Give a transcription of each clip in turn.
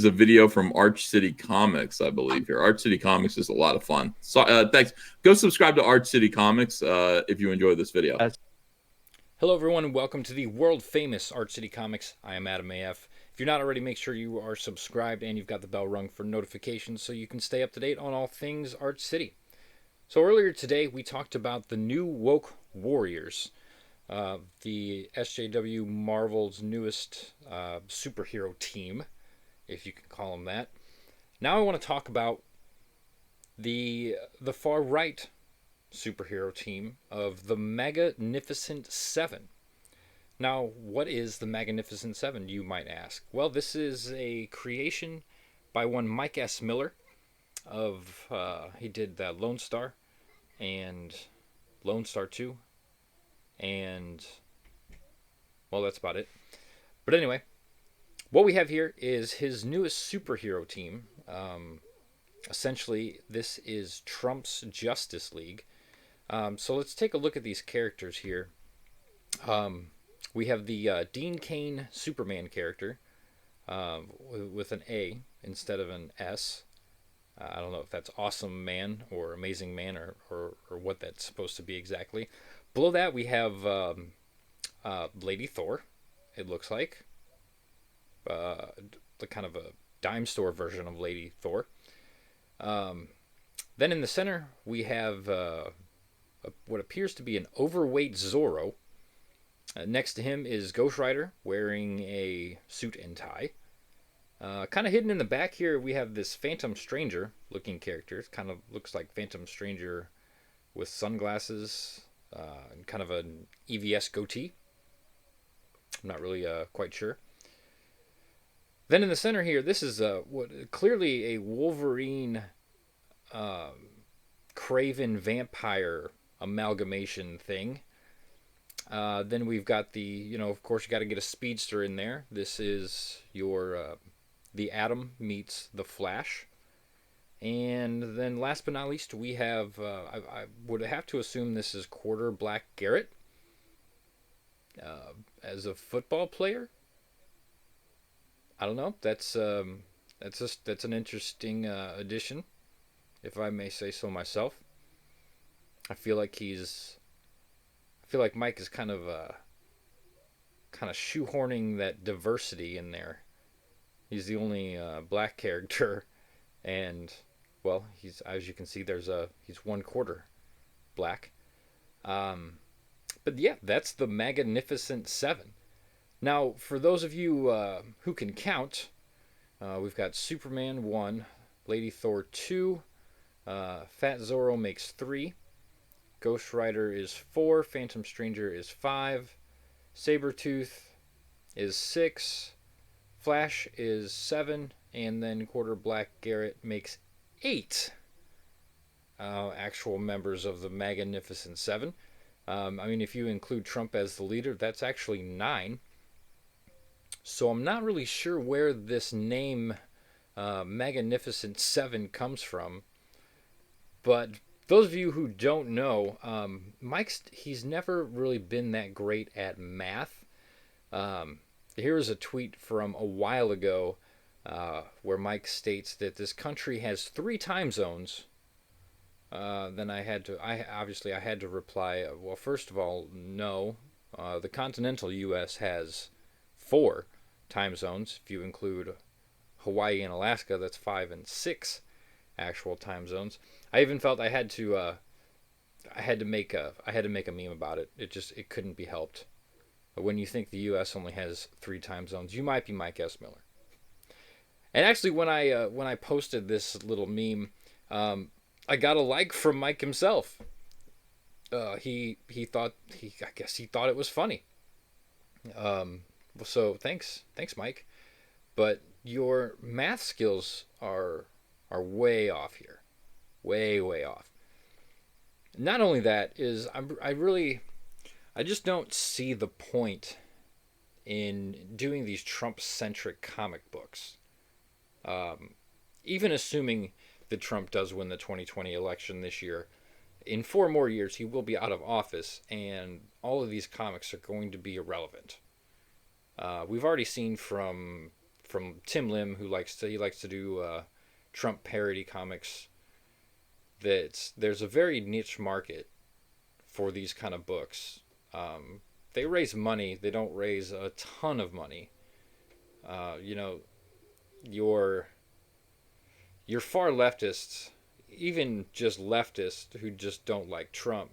is a video from Arch City Comics, I believe. Here, Arch City Comics is a lot of fun. So, thanks. Go subscribe to Arch City Comics if you enjoy this video. Hello, everyone, and welcome to the world famous Arch City Comics. I am Adam AF. If you're not already, make sure you are subscribed and you've got the bell rung for notifications so you can stay up to date on all things Arch City. So earlier today, we talked about the new Woke Warriors, the SJW Marvel's newest superhero team, if you can call them that. Now I want to talk about the far right superhero team of the Magnificent Seven. Now, what is the Magnificent Seven, you might ask? Well, this is a creation by one Mike S. Miller of, he did Lone Star and Lone Star 2, and, well, that's about it. But anyway, what we have here is his newest superhero team. Essentially, this is Trump's Justice League. So let's take a look at these characters here. We have the Dean Cain Superman character with an A instead of an S. I don't know if that's Awesome Man or Amazing Man or what that's supposed to be exactly. Below that we have Lady Thor, it looks like. The kind of a dime store version of Lady Thor. Then in the center we have what appears to be an overweight Zorro. Next to him is Ghost Rider wearing a suit and tie. Kind of hidden in the back here, we have this Phantom Stranger looking character. It kind of looks like Phantom Stranger with sunglasses and kind of an EVS goatee. I'm not really quite sure. Then in the center here, this is what clearly a Wolverine Craven vampire amalgamation thing. Then we've got the, of course you got to get a speedster in there. This is your the Atom meets the Flash. And then last but not least, we have I would have to assume this is Quarter Black Garrett as a football player. I don't know. That's an interesting addition, if I may say so myself. I feel like Mike is kind of shoehorning that diversity in there. He's the only black character, and well, he's, as you can see, he's 1/4 black. But yeah, that's the Magnificent Seven. Now, for those of you who can count, we've got Superman 1, Lady Thor 2, Fat Zorro makes 3, Ghost Rider is 4, Phantom Stranger is 5, Sabretooth is 6, Flash is 7, and then Quarter Black Garrett makes 8 actual members of the Magnificent Seven. I mean, if you include Trump as the leader, that's actually 9. So I'm not really sure where this name Magnificent Seven comes from. But those of you who don't know, he's never really been that great at math. Here is a tweet from a while ago where Mike states that this country has 3 time zones. Then I had to reply, well, first of all, no. The continental U.S. has 4 time zones. If you include Hawaii and Alaska, that's 5 and 6 actual time zones. I even felt I had to make a meme about it. It couldn't be helped. But when you think the U.S. only has 3 time zones, you might be Mike S. Miller. And actually, when I posted this little meme, I got a like from Mike himself. I guess he thought it was funny. So thanks, Mike. But your math skills are way off here, way off. Not only that is I just don't see the point in doing these Trump-centric comic books. Even assuming that Trump does win the 2020 election this year, in 4 more years he will be out of office, and all of these comics are going to be irrelevant. We've already seen from from Tim Lim, who likes to do Trump parody comics, that there's a very niche market for these kind of books. They raise money. They don't raise a ton of money. You know, your far leftists, even just leftists who just don't like Trump,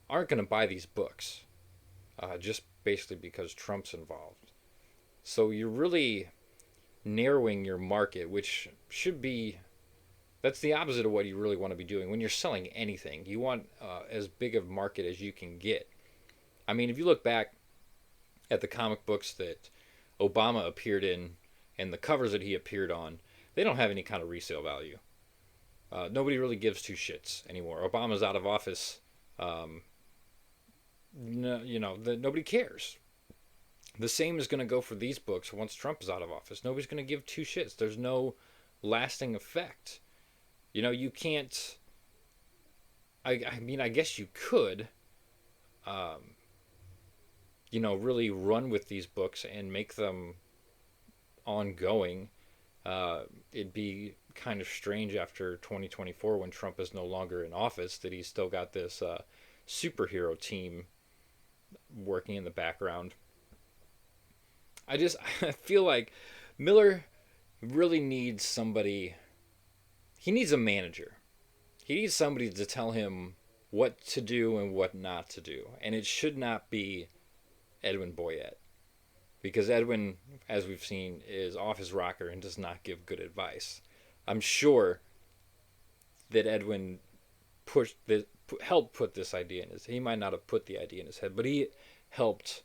aren't going to buy these books, just basically because Trump's involved. So you're really narrowing your market, which should be, that's the opposite of what you really want to be doing. When you're selling anything, you want as big of a market as you can get. I mean, if you look back at the comic books that Obama appeared in and the covers that he appeared on, they don't have any kind of resale value. Nobody really gives two shits anymore. Obama's out of office. Nobody cares. The same is going to go for these books once Trump is out of office. Nobody's going to give two shits. There's no lasting effect. You know, you can't. I mean, I guess you could, really run with these books and make them ongoing. It'd be kind of strange after 2024 when Trump is no longer in office that he's still got this superhero team working in the background. I feel like Miller really needs somebody. He needs a manager. He needs somebody to tell him what to do and what not to do. And it should not be Edwin Boyette. Because Edwin, as we've seen, is off his rocker and does not give good advice. I'm sure that Edwin helped put this idea in his head. He might not have put the idea in his head, but he helped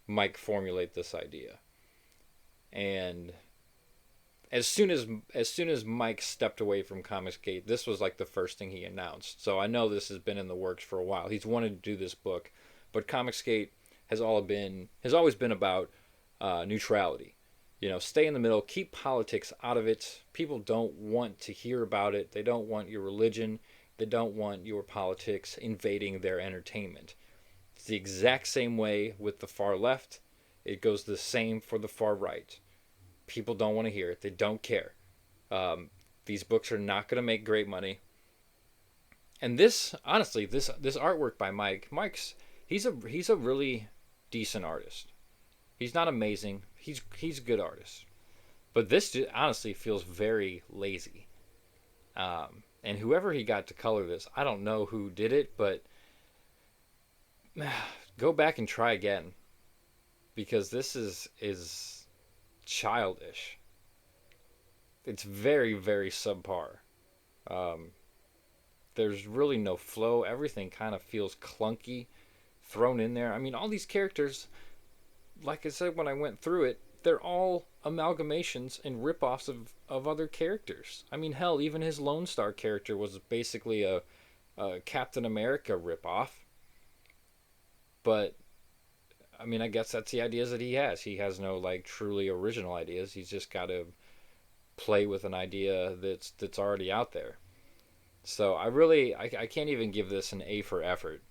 Mike formulate this idea. And as soon as Mike stepped away from Comicsgate, this was like the first thing he announced. So I know this has been in the works for a while. He's wanted to do this book, but Comicsgate has always been about neutrality. You know, stay in the middle, keep politics out of it. People don't want to hear about it. They don't want your religion. They don't want your politics invading their entertainment. It's the exact same way with the far left. It goes the same for the far right. People don't want to hear it. They don't care. These books are not going to make great money. And this, honestly, this artwork by he's a really decent artist. He's not amazing. He's a good artist. But this honestly feels very lazy. And whoever he got to color this, I don't know who did it, but go back and try again, because this is childish. It's very, very subpar. There's really no flow. Everything kind of feels clunky, thrown in there. I mean, all these characters, like I said when I went through it, they're all amalgamations and ripoffs of other characters. I mean, hell, even his Lone Star character was basically a Captain America ripoff. But I mean, I guess that's the ideas that he has. He has no like truly original ideas. He's just got to play with an idea that's already out there. So I can't even give this an A for effort,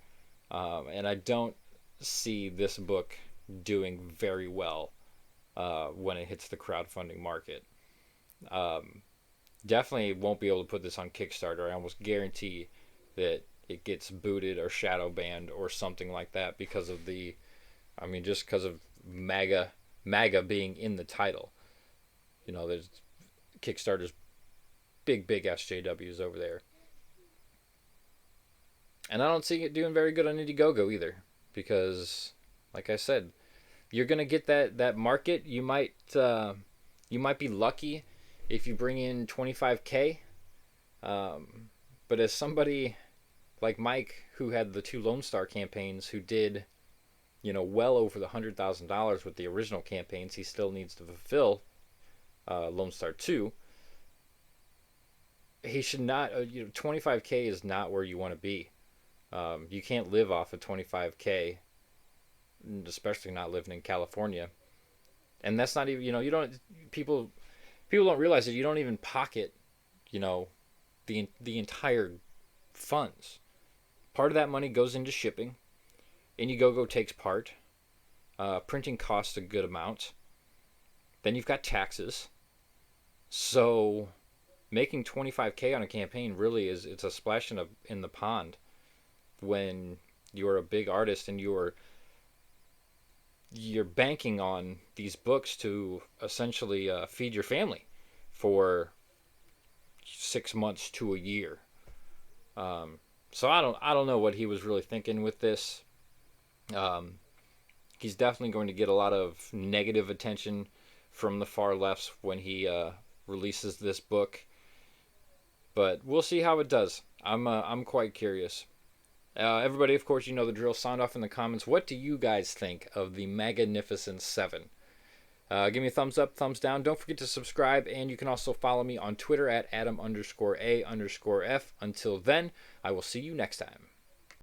and I don't see this book doing very well when it hits the crowdfunding market. Definitely won't be able to put this on Kickstarter. I almost guarantee that it gets booted or shadow banned or something like that because of just because of MAGA being in the title. You know, there's Kickstarter's big SJWs over there. And I don't see it doing very good on Indiegogo either, because, like I said, you're gonna get that market. You might be lucky if you bring in 25K, but as somebody like Mike, who had the 2 Lone Star campaigns, who did, well over the $100,000 with the original campaigns, he still needs to fulfill Lone Star 2. He should not. 25K is not where you want to be. You can't live off of 25K, especially not living in California. And that's not even, you don't, people don't realize that you don't even pocket, the entire funds. Part of that money goes into shipping. Indiegogo takes part. Printing costs a good amount. Then you've got taxes. So making 25K on a campaign really it's a splash in the pond when you're a big artist and you're banking on these books to essentially feed your family for 6 months to a year. So I don't know what he was really thinking with this. He's definitely going to get a lot of negative attention from the far lefts when he releases this book, but we'll see how it does. I'm quite curious. Everybody, of course, you know the drill. Sound off in the comments. What do you guys think of the Magnificent 7? Give me a thumbs up, thumbs down. Don't forget to subscribe, and you can also follow me on Twitter at Adam_A_F. Until then, I will see you next time.